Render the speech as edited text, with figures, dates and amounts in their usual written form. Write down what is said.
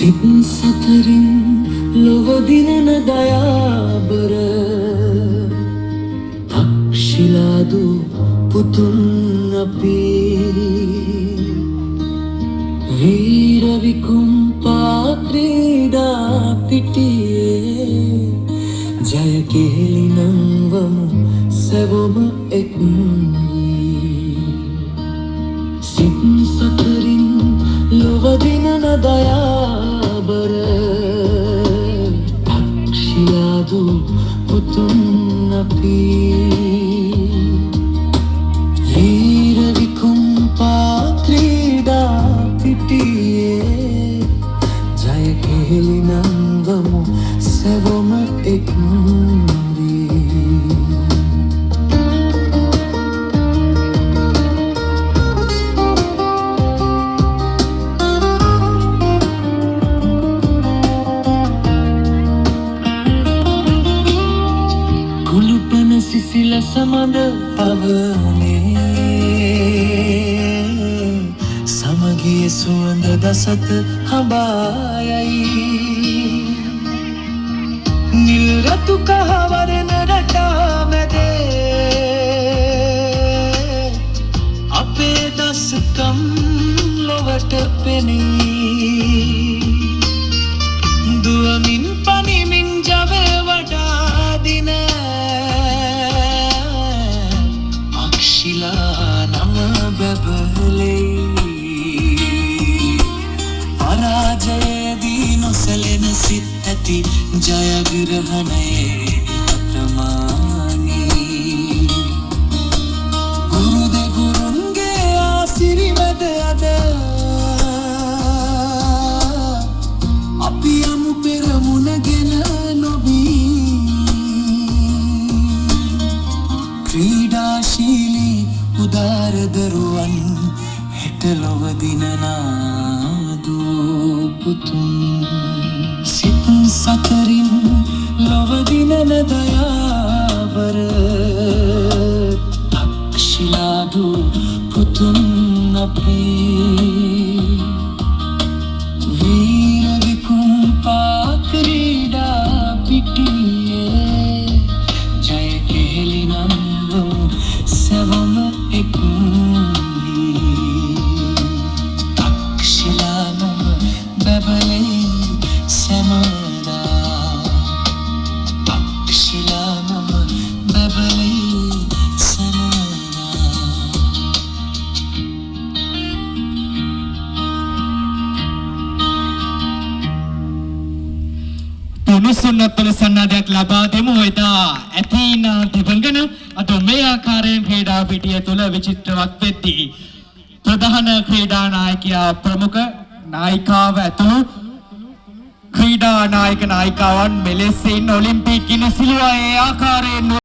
සිත් සතරින් ලොව දිනන දයාබර තක්ෂිලාදු පුතුන් අපි වීර විකුම්පා ක්‍රීඩා පිටියේ ජය කෙහෙලි නංවමු සැවොම එක් සිත් සතරින් ලොව දිනන දයාබර තක්ෂිලාදු පුතුන් අපි වීර විකුම්පා ක්‍රීඩා පිටියේ ජය කෙහෙලි නංවමු සැවොම එක් කුළුපන සිසිල සමඳ පවනේ සමගිය සුවඳ දසත හඹායයි නිල් රතු කහවරන රටා මැදේ අපේ දසකම් ලොවට පෙනී දුවමින් පනිමින් ජවය වඩා දින අක්ෂිලා නම බැබලේ පරාජයේදී නොසැලෙන සිත් ඇති ජයග්‍රහණයේ නිහතමානී ගුරු දෙගුරුන්ගේ ආසිරිමැද අද අපි යමු පෙරමුණගෙන නොබී ක්‍රීඩාශීලී උදාර දරුවන් හෙට ලොව දිනනාදු පුතුන් සිත් සතරින් ලොව දිනන දයාබර අක්ෂිලාදු පුතුන් අපි වීර විකුම්පා ක්‍රීඩා පිටියේ ජය කෙහෙලි නංවමු සැවොම එක් අක්ෂිලා නම බැබලේ සැමදා අක්ෂිලා නම බැබලේ සැමදා උණුසුම්පල සන්නාදයක් ලබා දෙමු. එදා ඇතීනා දිවංගන අද මේ ආකාරයෙන් ක්‍රීඩා පිටිය තුළ විචිත්‍රවත් වෙද්දී ප්‍රධාන ක්‍රීඩා නායකයා ප්‍රමුඛ නායිකාව ඇතුළු ක්‍රීඩා නායක නායිකාවන් මෙලෙසින් ඔලිම්පික් ගිනි සිලුවා ඒ ආකාරයෙන්